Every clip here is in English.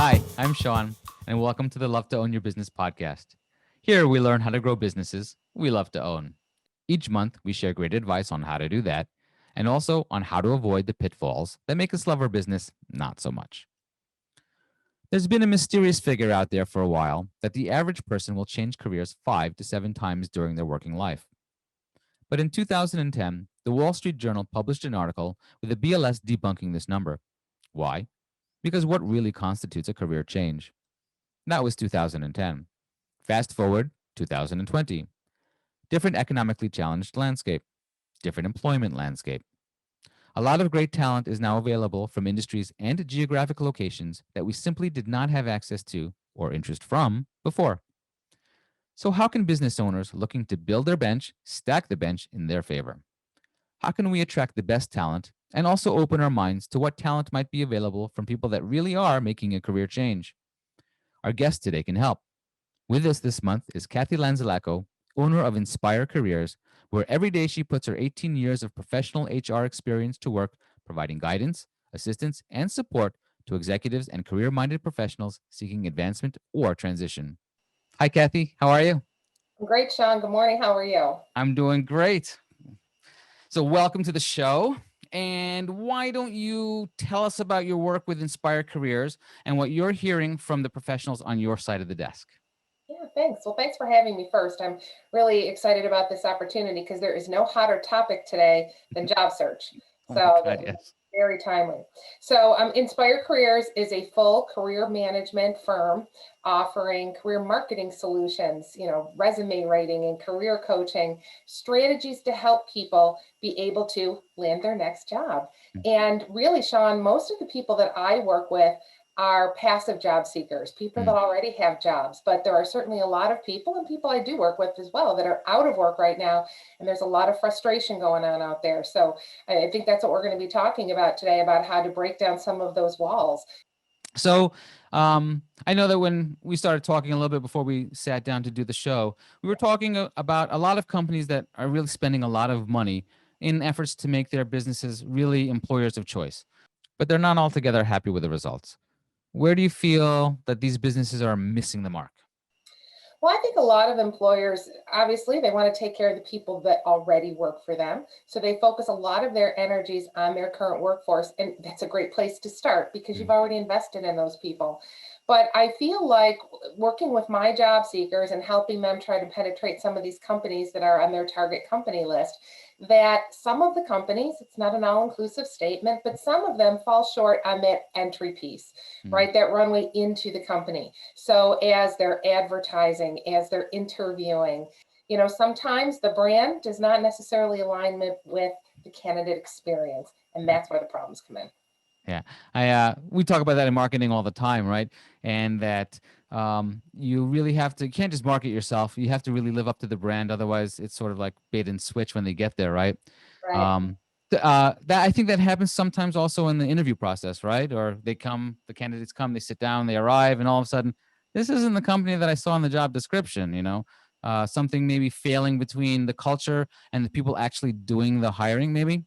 Hi, I'm Sean, and welcome to the Love to Own Your Business podcast. Here we learn how to grow businesses we love to own. Each month, we share great advice on how to do that, and also on how to avoid the pitfalls that make us love our business not so much. There's been a mysterious figure out there for a while that the average person will change careers 5 to 7 times during their working life. But in 2010, the Wall Street Journal published an article with a BLS debunking this number. Why? Because what really constitutes a career change? That was 2010. Fast forward 2020. Different economically challenged landscape, different employment landscape. A lot of great talent is now available from industries and geographic locations that we simply did not have access to or interest from before. So, how can business owners looking to build their bench stack the bench in their favor? How can we attract the best talent and also open our minds to what talent might be available from people that really are making a career change? Our guest today can help. With us this month is Cathy Lanzalaco, owner of Inspire Careers, where every day she puts her 18 years of professional HR experience to work, providing guidance, assistance, and support to executives and career minded professionals seeking advancement or transition. Hi, Cathy. How are you? Great, Sean. Good morning. How are you? I'm doing great. So, welcome to the show. And why don't you tell us about your work with Inspire Careers and what you're hearing from the professionals on your side of the desk? Yeah, thanks. Well, thanks for having me first. I'm really excited about this opportunity because there is no hotter topic today than job search. Oh my So God, yes. very timely. So Inspire Careers is a full career management firm offering career marketing solutions, resume writing and career coaching, strategies to help people be able to land their next job. And really, Sean, most of the people that I work with are passive job seekers, people that already have jobs. But there are certainly a lot of people and people I do work with as well that are out of work right now. And there's a lot of frustration going on out there. So I think that's what we're going to be talking about today, about how to break down some of those walls. So I know that when we started talking a little bit before we sat down to do the show, we were talking about a lot of companies that are really spending a lot of money in efforts to make their businesses really employers of choice, but they're not altogether happy with the results. Where do you feel that these businesses are missing the mark? Well, I think a lot of employers, obviously, they want to take care of the people that already work for them. So they focus a lot of their energies on their current workforce. And that's a great place to start because you've Mm, already invested in those people. But I feel like working with my job seekers and helping them try to penetrate some of these companies that are on their target company list, that some of the companies, it's not an all inclusive statement, but some of them fall short on that entry piece, mm, right? That runway into the company. So as they're advertising, as they're interviewing, sometimes the brand does not necessarily align with the candidate experience. And that's where the problems come in. yeah, we talk about that in marketing all the time, right? And that you really have to, you can't just market yourself. You have to really live up to the brand. Otherwise, it's sort of like bait and switch when they get there, right? Right. That I think that happens sometimes also in the interview process, right? Or the candidates come, they sit down, they arrive, and all of a sudden, this isn't the company that I saw in the job description. Something maybe failing between the culture and the people actually doing the hiring, maybe.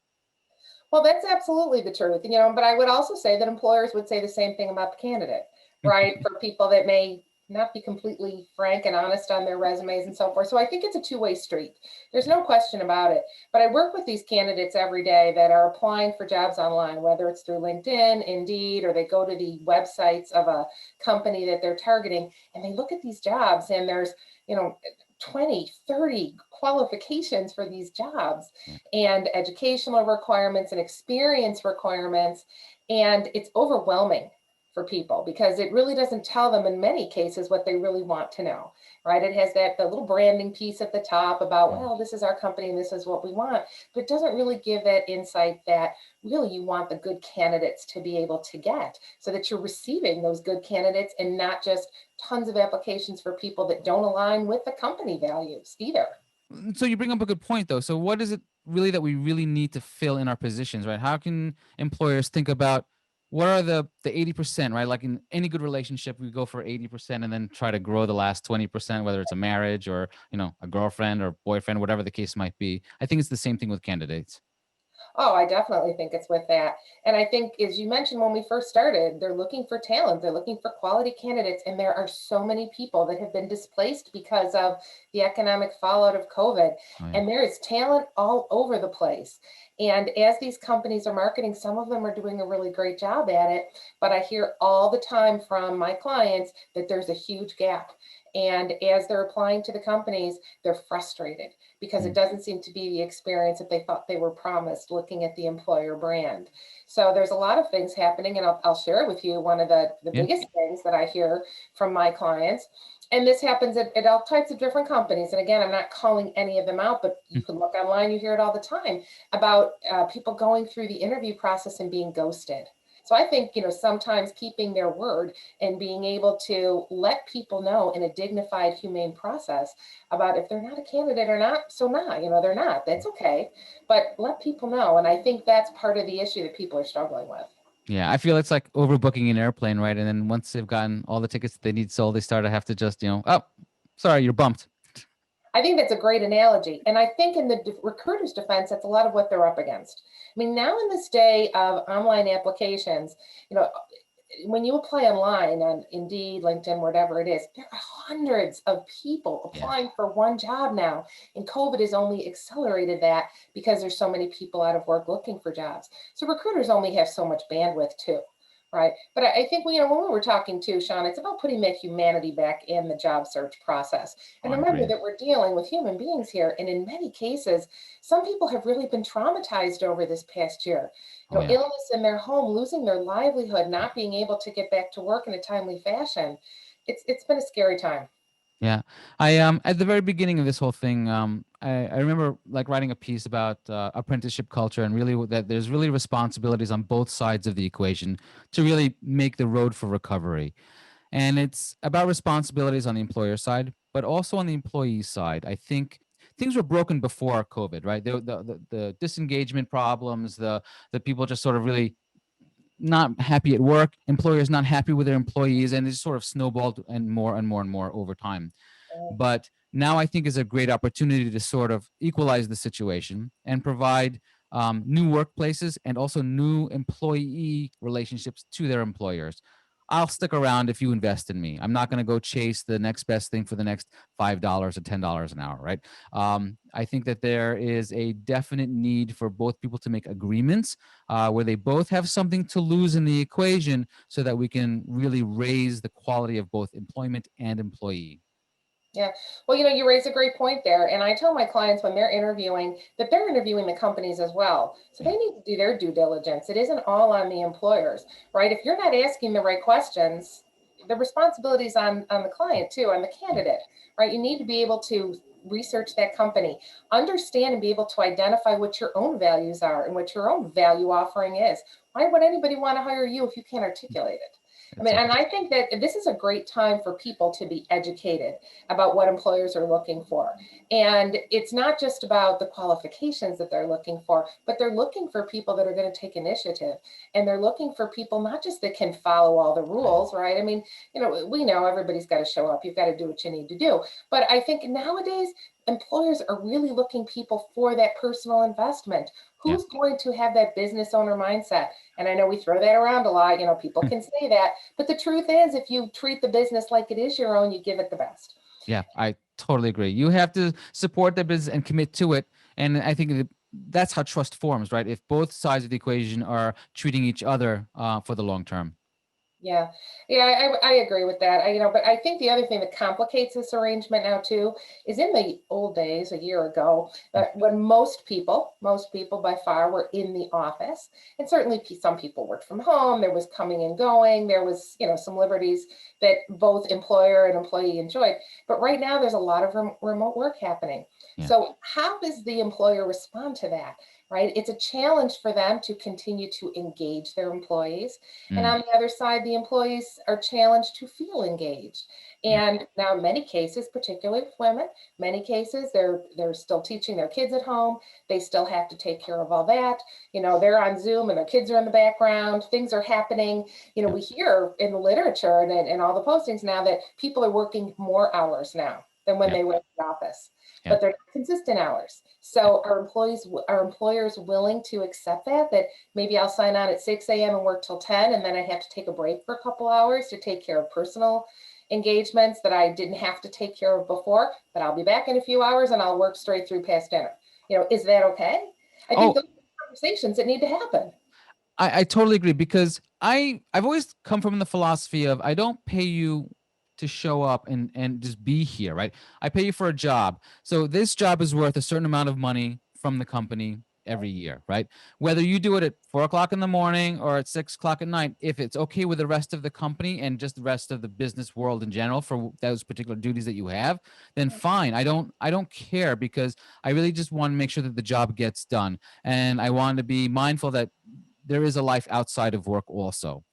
Well, that's absolutely the truth, but I would also say that employers would say the same thing about the candidate, right? For people that may not be completely frank and honest on their resumes and so forth. So I think it's a two-way street. There's no question about it. But I work with these candidates every day that are applying for jobs online, whether it's through LinkedIn, Indeed, or they go to the websites of a company that they're targeting and they look at these jobs and there's, you know, 20, 30 qualifications for these jobs and educational requirements and experience requirements. And it's overwhelming for people because it really doesn't tell them in many cases what they really want to know, right? It has that the little branding piece at the top about, Mm. well, this is our company and this is what we want, but it doesn't really give that insight that really you want the good candidates to be able to get so that you're receiving those good candidates and not just tons of applications for people that don't align with the company values either. So you bring up a good point, though. So what is it really that we really need to fill in our positions, right? How can employers think about what are the 80%, right? Like in any good relationship, we go for 80% and then try to grow the last 20%, whether it's a marriage or a girlfriend or boyfriend, whatever the case might be. I think it's the same thing with candidates. Oh, I definitely think it's with that. And I think, as you mentioned when we first started, they're looking for talent, they're looking for quality candidates. And there are so many people that have been displaced because of the economic fallout of COVID. Oh yeah. And there is talent all over the place. And as these companies are marketing, some of them are doing a really great job at it. But I hear all the time from my clients that there's a huge gap. And as they're applying to the companies, they're frustrated because it Mm. doesn't seem to be the experience that they thought they were promised looking at the employer brand. So there's a lot of things happening, and I'll share with you one of the Yeah. biggest things that I hear from my clients. And this happens at all types of different companies. And again, I'm not calling any of them out, but you Mm. can look online, you hear it all the time about people going through the interview process and being ghosted. So I think, sometimes keeping their word and being able to let people know in a dignified, humane process about if they're not a candidate or not, so not, they're not. That's okay. But let people know. And I think that's part of the issue that people are struggling with. Yeah, I feel it's like overbooking an airplane, right? And then once they've gotten all the tickets that they need sold, they start to have to just, oh, sorry, you're bumped. I think that's a great analogy. And I think in the recruiter's defense, that's a lot of what they're up against. I mean, now in this day of online applications, you know, when you apply online on Indeed, LinkedIn, whatever it is, there are hundreds of people Yeah. applying for one job now. And COVID has only accelerated that because there's so many people out of work looking for jobs. So recruiters only have so much bandwidth too. Right. But I think when we were talking to Sean, it's about putting that humanity back in the job search process. Oh, And I remember agree. that we're dealing with human beings here. And in many cases, some people have really been traumatized over this past year. Oh yeah. Illness in their home, losing their livelihood, not being able to get back to work in a timely fashion. It's been a scary time. Yeah. I at the very beginning of this whole thing, I remember like writing a piece about apprenticeship culture and really that there's really responsibilities on both sides of the equation to really make the road for recovery. And it's about responsibilities on the employer side, but also on the employee side. I think things were broken before COVID, right? The disengagement problems, the people just sort of really not happy at work, employers not happy with their employees, and it just sort of snowballed and more and more and more over time. But now I think is a great opportunity to sort of equalize the situation and provide new workplaces and also new employee relationships to their employers. I'll stick around if you invest in me. I'm not going to go chase the next best thing for the next $5 or $10 an hour, right? I think that there is a definite need for both people to make agreements where they both have something to lose in the equation so that we can really raise the quality of both employment and employee. Yeah. Well, you raise a great point there. And I tell my clients when they're interviewing that they're interviewing the companies as well. So Yeah. they need to do their due diligence. It isn't all on the employers, right? If you're not asking the right questions, the responsibility is on the client too, on the Yeah. candidate, right? You need to be able to research that company, understand and be able to identify what your own values are and what your own value offering is. Why would anybody want to hire you if you can't articulate it? I That's mean, right. and I think that this is a great time for people to be educated about what employers are looking for. And it's not just about the qualifications that they're looking for, but they're looking for people that are going to take initiative. And they're looking for people not just that can follow all the rules, right? I mean, we know everybody's got to show up. You've got to do what you need to do. But I think nowadays, employers are really looking people for that personal investment. Yeah. Who's going to have that business owner mindset? And I know we throw that around a lot. People can say that, but the truth is, if you treat the business like it is your own, you give it the best. Yeah, I totally agree. You have to support the business and commit to it. And I think that's how trust forms, right? If both sides of the equation are treating each other for the long term. Yeah, yeah, I agree with that. But I think the other thing that complicates this arrangement now too is in the old days, a year ago, Mm. when most people by far were in the office, and certainly some people worked from home. There was coming and going. There was, some liberties that both employer and employee enjoyed. But right now, there's a lot of remote work happening. Yeah. So how does the employer respond to that? Right? It's a challenge for them to continue to engage their employees. And Mm. on the other side, the employees are challenged to feel engaged. Yeah. And now, in many cases, particularly with women, many cases they're still teaching their kids at home. They still have to take care of all that. They're on Zoom and their kids are in the background. Things are happening. Yeah. We hear in the literature and all the postings now that people are working more hours now. than when Yeah. they were at the office, Yeah. but they're not consistent hours. So are employers willing to accept that maybe I'll sign on at 6 a.m. and work till 10, and then I have to take a break for a couple hours to take care of personal engagements that I didn't have to take care of before, but I'll be back in a few hours and I'll work straight through past dinner. Is that okay? I think Oh, those are conversations that need to happen. I totally agree, because I've always come from the philosophy of, I don't pay you to show up and just be here, right? I pay you for a job. So this job is worth a certain amount of money from the company every year, right? Whether you do it at 4 o'clock in the morning or at 6 o'clock at night, if it's okay with the rest of the company and just the rest of the business world in general for those particular duties that you have, then fine. I don't care, because I really just want to make sure that the job gets done. And I want to be mindful that there is a life outside of work also.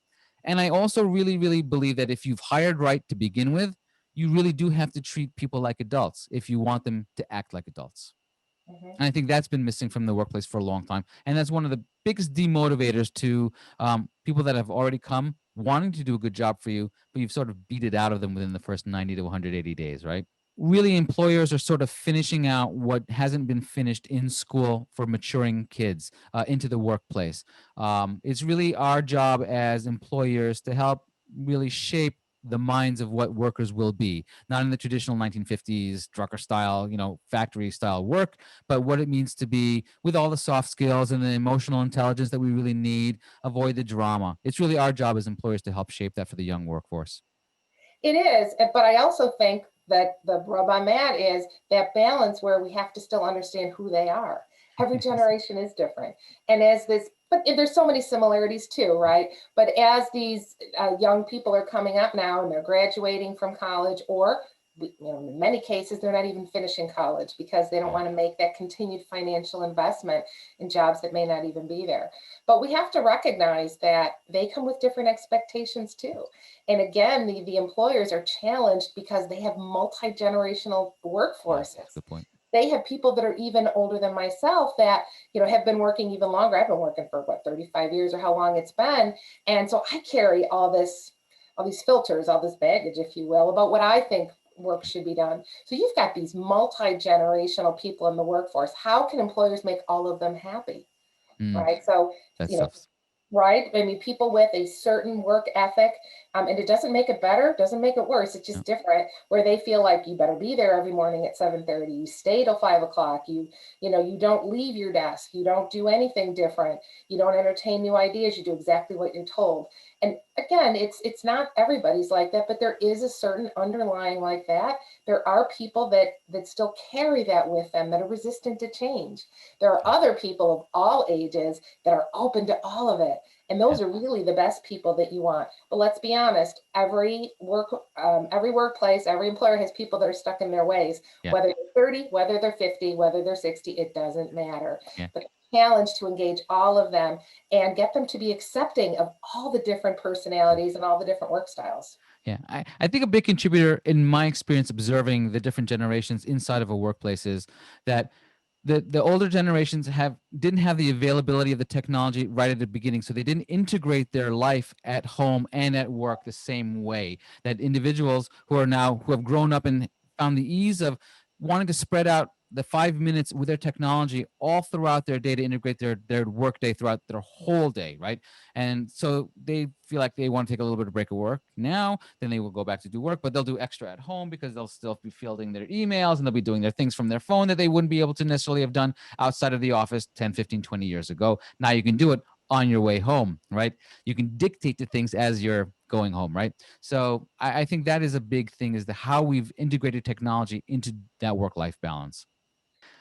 And I also really, really believe that if you've hired right to begin with, you really do have to treat people like adults if you want them to act like adults. Mhm. And I think that's been missing from the workplace for a long time. And that's one of the biggest demotivators to people that have already come wanting to do a good job for you, but you've sort of beat it out of them within the first 90 to 180 days, right? Really, employers are sort of finishing out what hasn't been finished in school for maturing kids into the workplace. It's really our job as employers to help really shape the minds of what workers will be, not in the traditional 1950s Drucker style, factory style work, but what it means to be with all the soft skills and the emotional intelligence that we really need, avoid the drama. It's really our job as employers to help shape that for the young workforce. It is, but I also think that the rub on that is that balance where we have to still understand who they are. Every Yes. generation is different. And as this, but there's so many similarities too, right? But as these young people are coming up now and they're graduating from college, or in many cases, they're not even finishing college because they don't Yeah. want to make that continued financial investment in jobs that may not even be there. But we have to recognize that they come with different expectations too. And again, the employers are challenged because they have multi-generational Yeah, that's a workforces. good point. They have people that are even older than myself that have been working even longer. I've been working for 35 years or how long it's been. And so I carry all these filters, all this baggage, if you will, about what I think work should be done. So you've got these multi-generational people in the workforce. How can employers make all of them happy? Mm, Right. So, that's you know, tough. right? I mean, people with a certain work ethic, and it doesn't make it better, doesn't make it worse. It's No. just different. Where they feel like you better be there every morning at 7:30. You stay till 5 o'clock. You don't leave your desk. You don't do anything different. You don't entertain new ideas. You do exactly what you're told. And again, it's not everybody's like that, but there is a certain underlying like that. There are people that still carry that with them that are resistant to change. There are Yeah. other people of all ages that are open to all of it. And Yeah. those are really the best people that you want. But let's be honest, every workplace, every employer has people that are stuck in their ways, Yeah. whether they're 30, whether they're 50, whether they're 60, it doesn't matter. Yeah. But the challenge to engage all of them and get them to be accepting of all the different personalities and all the different work styles. Yeah, I think a big contributor in my experience observing the different generations inside of a workplace is that the older generations didn't have the availability of the technology right at the beginning, so they didn't integrate their life at home and at work the same way that individuals who have grown up and found the ease of wanting to spread out the 5 minutes with their technology all throughout their day to integrate their work day throughout their whole day, right? And so they feel like they want to take a little bit of break at work now, then they will go back to do work, but they'll do extra at home because they'll still be fielding their emails and they'll be doing their things from their phone that they wouldn't be able to necessarily have done outside of the office 10, 15, 20 years ago. Now you can do it on your way home, right? You can dictate to things as you're going home, right? So I think that is a big thing, is the how we've integrated technology into that work-life balance.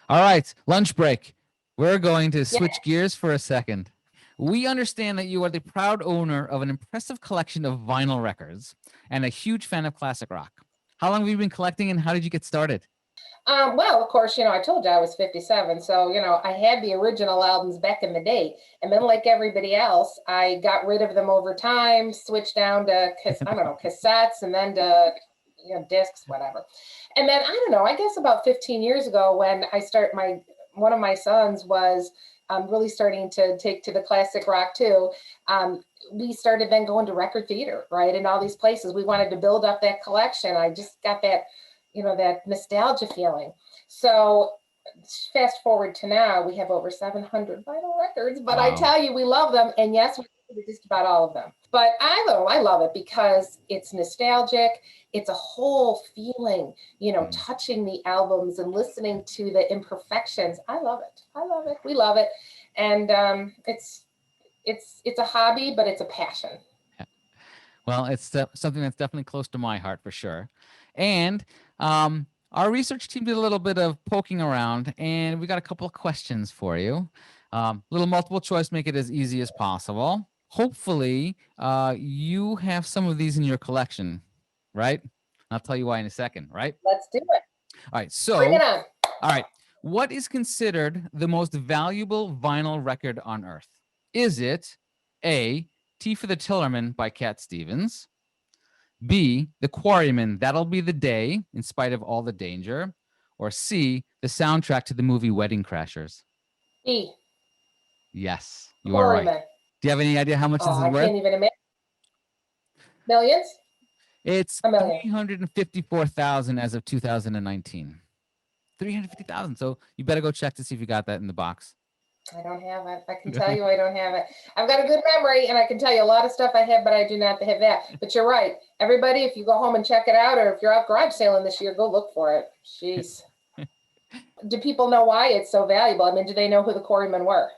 All right, lunch break. We're going to Yeah. switch gears for a second. We understand that you are the proud owner of an impressive collection of vinyl records and a huge fan of classic rock. How long have you been collecting and how did you get started? Well, of course, I told you I was 57. So, I had the original albums back in the day. And then, like everybody else, I got rid of them over time, switched down to, I don't know, cassettes and then to, discs, whatever. And then, I don't know, I guess about 15 years ago when one of my sons was really starting to take to the classic rock too. We started then going to record theater, right? And all these places. We wanted to build up that collection. I just got that that nostalgia feeling. So fast forward to now, we have over 700 vinyl records, but I Wow. tell you, we love them. And yes, we listen to just about all of them. But I love it because it's nostalgic. It's a whole feeling, Mm. touching the albums and listening to the imperfections. I love it. I love it. We love it. And it's a hobby, but it's a passion. Yeah. Well, it's something that's definitely close to my heart for sure. And um, our research team did a little bit of poking around, and we got a couple of questions for you. Little multiple choice, make it as easy as possible. Hopefully, you have some of these in your collection, right? I'll tell you why in a second, right? Let's do it. All right. Bring it So, on. all right. What is considered the most valuable vinyl record on earth? Is it A, Tea for the Tillerman by Cat Stevens? B, The Quarryman, That'll Be the Day, in spite of all the danger? Or C, the soundtrack to the movie Wedding Crashers? E. Yes, you are right. Quarryman. Do you have any idea how much this Oh, is I worth? can't even imagine. Millions? It's A million. 354,000 as of 2019. 350,000. So you better go check to see if you got that in the box. I don't have it. I can tell you I don't have it. I've got a good memory and I can tell you a lot of stuff I have, but I do not have that. But you're right. Everybody, if you go home and check it out, or if you're out garage sailing this year, go look for it. Jeez. Do people know why it's so valuable? I mean, do they know who the Quarrymen were?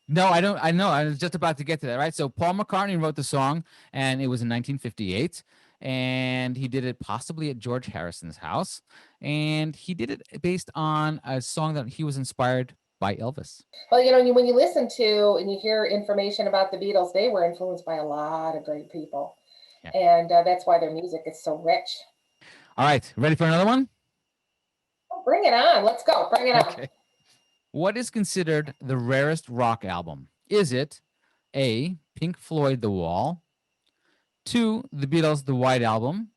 No, I don't. I know. I was just about to get to that, right? So Paul McCartney wrote the song, and it was in 1958, and he did it possibly at George Harrison's house, and he did it based on a song that he was inspired by Elvis. Well, when you listen to and you hear information about the Beatles, they were influenced by a lot of great people. Yeah. And that's why their music is so rich. All right, ready for another one? Oh, bring it on. Let's go. Bring it on. Okay. What is considered the rarest rock album? Is it A, Pink Floyd The Wall, 2, The Beatles The White Album,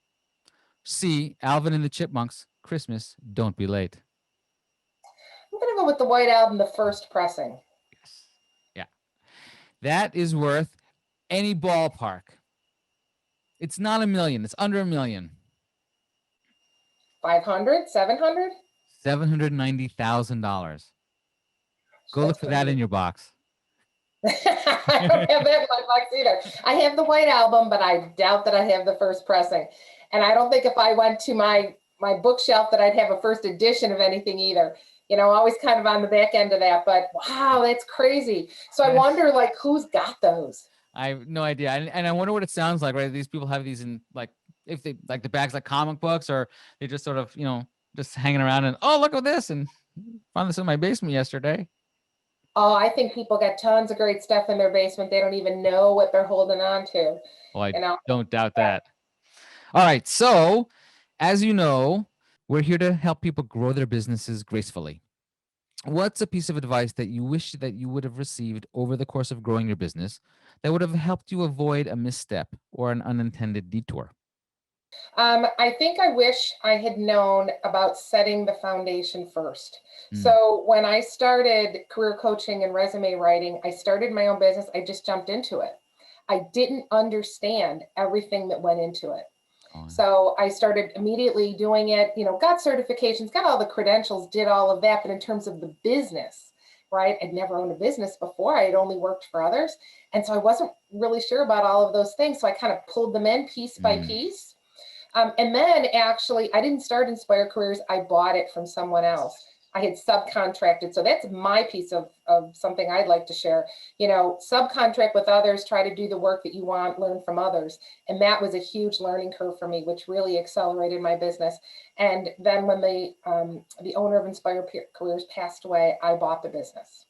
C, Alvin and the Chipmunks Christmas Don't Be Late? I'm going to go with the White Album, the first pressing. Yes. Yeah. That is worth any ballpark. It's not a million. It's under a million. 500, 700? $790,000. Go look for that in your box. I don't have that in my box either. I have the White Album, but I doubt that I have the first pressing. And I don't think if I went to my bookshelf that I'd have a first edition of anything either. Always kind of on the back end of that. But wow, that's crazy. So I wonder, who's got those? I have no idea. And I wonder what it sounds like, right? These people have these in, if they, like the bags like comic books, or they just sort of, just hanging around and, oh, look at this. And found this in my basement yesterday. Oh, I think people got tons of great stuff in their basement. They don't even know what they're holding on to. Oh, I don't doubt that. All right. So, as you know, we're here to help people grow their businesses gracefully. What's a piece of advice that you wish that you would have received over the course of growing your business that would have helped you avoid a misstep or an unintended detour? I think I wish I had known about setting the foundation first. So when I started career coaching and resume writing, I started my own business. I just jumped into it. I didn't understand everything that went into it. So I started immediately doing it, got certifications, got all the credentials, did all of that. But in terms of the business, right, I'd never owned a business before. I had only worked for others. And so I wasn't really sure about all of those things. So I kind of pulled them in piece by piece. And then actually, I didn't start Inspire Careers. I bought it from someone else. I had subcontracted. So that's my piece of something I'd like to share. Subcontract with others, try to do the work that you want, learn from others. And that was a huge learning curve for me, which really accelerated my business. And then when the owner of Inspire Careers passed away, I bought the business.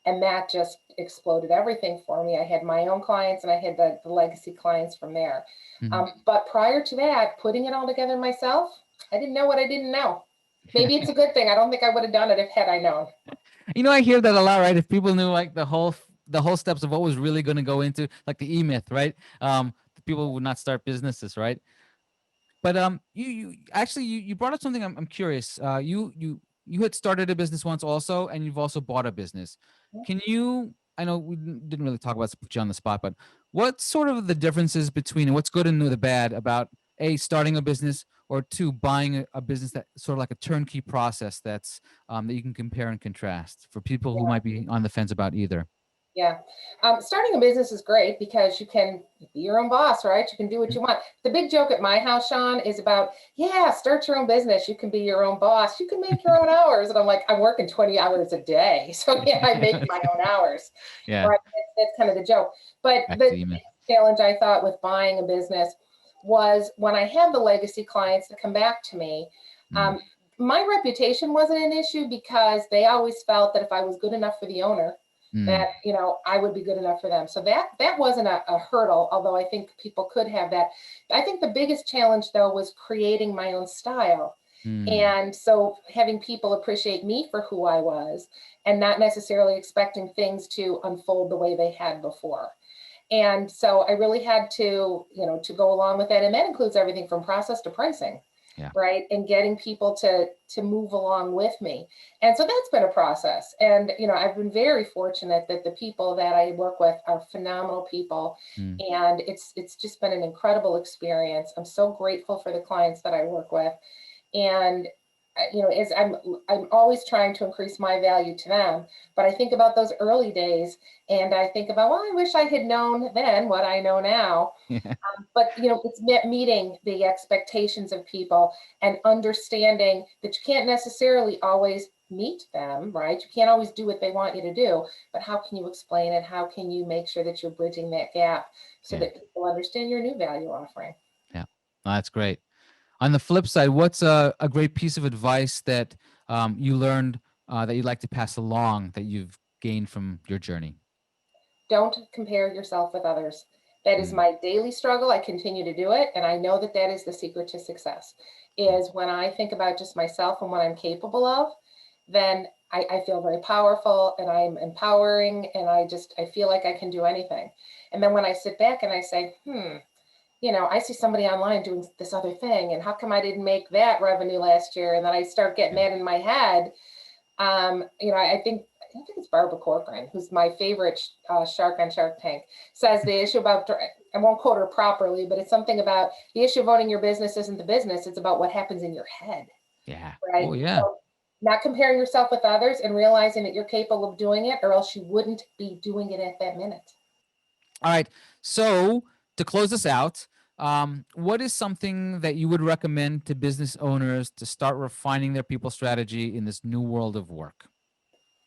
And that just exploded everything for me. I had my own clients and I had the legacy clients from there. But prior to that, putting it all together myself, I didn't know what I didn't know. Maybe it's a good thing. I don't think I would have done it had I known. I hear that a lot, right? If people knew like the whole steps of what was really going to go into, like the E-Myth, right? People would not start businesses, right? But you actually you brought up something I'm curious. You had started a business once also, and you've also bought a business. Can you? I know we didn't really talk about this, put you on the spot, but what's sort of the differences between, and what's good and the bad about starting a business or two, buying a business that sort of like a turnkey process that's that you can compare and contrast for people who might be on the fence about either? Yeah. Starting a business is great because you can be your own boss, right? You can do what you want. The big joke at my house, Sean, is about, yeah, start your own business. You can be your own boss. You can make your own hours. And I'm like, I'm working 20 hours a day. So yeah, I make my own hours. Yeah, Right. That's kind of the joke. But back the to you, man. challenge I thought with buying a business was when I had the legacy clients that come back to me, Mm, um, my reputation wasn't an issue because they always felt that if I was good enough for the owner, mm, that I would be good enough for them. So that wasn't a hurdle, although I think people could have that. I think the biggest challenge though was creating my own style. mm. And so having people appreciate me for who I was and not necessarily expecting things to unfold the way they had before. And so I really had to go along with that. And that includes everything from process to pricing, Yeah. right? And getting people to move along with me. And so that's been a process. And, I've been very fortunate that the people that I work with are phenomenal people. Mm, And it's just been an incredible experience. I'm so grateful for the clients that I work with. And as I'm always trying to increase my value to them, but I think about those early days and I think about, well, I wish I had known then what I know now. yeah. But it's meeting the expectations of people and understanding that you can't necessarily always meet them, right? You can't always do what they want you to do, but how can you explain it? How can you make sure that you're bridging that gap so Yeah. that people understand your new value offering? Yeah. Oh, that's great. On the flip side, what's a great piece of advice that you learned that you'd like to pass along that you've gained from your journey? Don't compare yourself with others. That is Mm, my daily struggle. I continue to do it, and I know that that is the secret to success. mm, Is when I think about just myself and what I'm capable of, then I feel very powerful and I'm empowering, and I feel like I can do anything. And then when I sit back and I say, I see somebody online doing this other thing, and how come I didn't make that revenue last year? And then I start getting yeah. that in my head. I think it's Barbara Corcoran, who's my favorite shark on Shark Tank, says the issue about, I won't quote her properly, but it's something about the issue of owning your business isn't the business, it's about what happens in your head, Yeah. right? Oh, yeah. So not comparing yourself with others and realizing that you're capable of doing it, or else you wouldn't be doing it at that minute. All right. So to close this out, what is something that you would recommend to business owners to start refining their people strategy in this new world of work?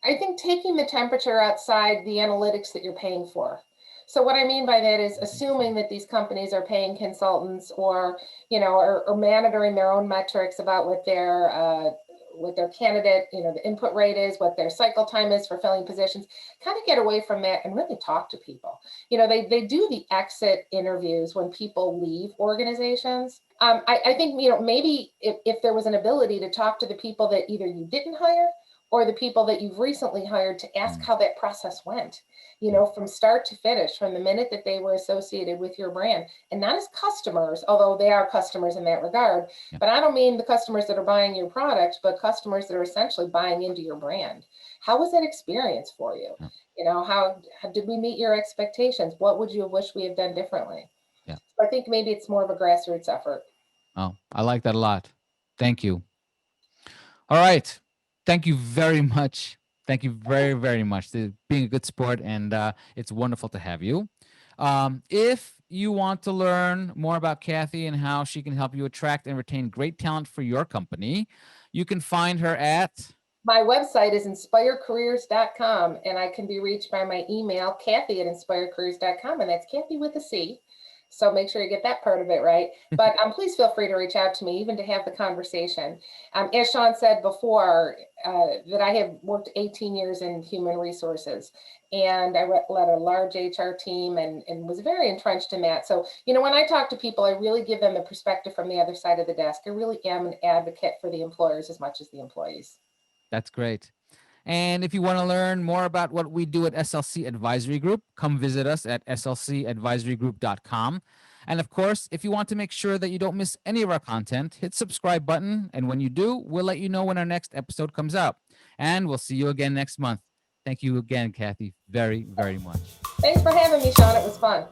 I think taking the temperature outside the analytics that you're paying for. So what I mean by that is assuming that these companies are paying consultants or monitoring their own metrics about what their candidate, the input rate is, what their cycle time is for filling positions. Kind of get away from that and really talk to people. They do the exit interviews when people leave organizations. I think maybe if there was an ability to talk to the people that either you didn't hire or the people that you've recently hired to ask Mm, how that process went, yeah. from start to finish, from the minute that they were associated with your brand, and not as customers, although they are customers in that regard. Yeah. But I don't mean the customers that are buying your product, but customers that are essentially buying into your brand. How was that experience for you? Yeah. How did we meet your expectations? What would you have wished we had done differently? Yeah. So I think maybe it's more of a grassroots effort. Oh, I like that a lot. Thank you. All right. Thank you very much. Thank you very, very much for being a good sport. And it's wonderful to have you. If you want to learn more about Cathy and how she can help you attract and retain great talent for your company, you can find her at. My website is inspirecareers.com, and I can be reached by my email, Cathy at inspirecareers.com, and that's Cathy with a C. So make sure you get that part of it right. But please feel free to reach out to me, even to have the conversation. As Sean said before, that I have worked 18 years in human resources, and I led a large HR team and was very entrenched in that. So, when I talk to people, I really give them the perspective from the other side of the desk. I really am an advocate for the employers as much as the employees. That's great. And if you want to learn more about what we do at SLC Advisory Group, come visit us at slcadvisorygroup.com. And of course, if you want to make sure that you don't miss any of our content, hit subscribe button. And when you do, we'll let you know when our next episode comes out. And we'll see you again next month. Thank you again, Cathy, very, very much. Thanks for having me, Sean. It was fun.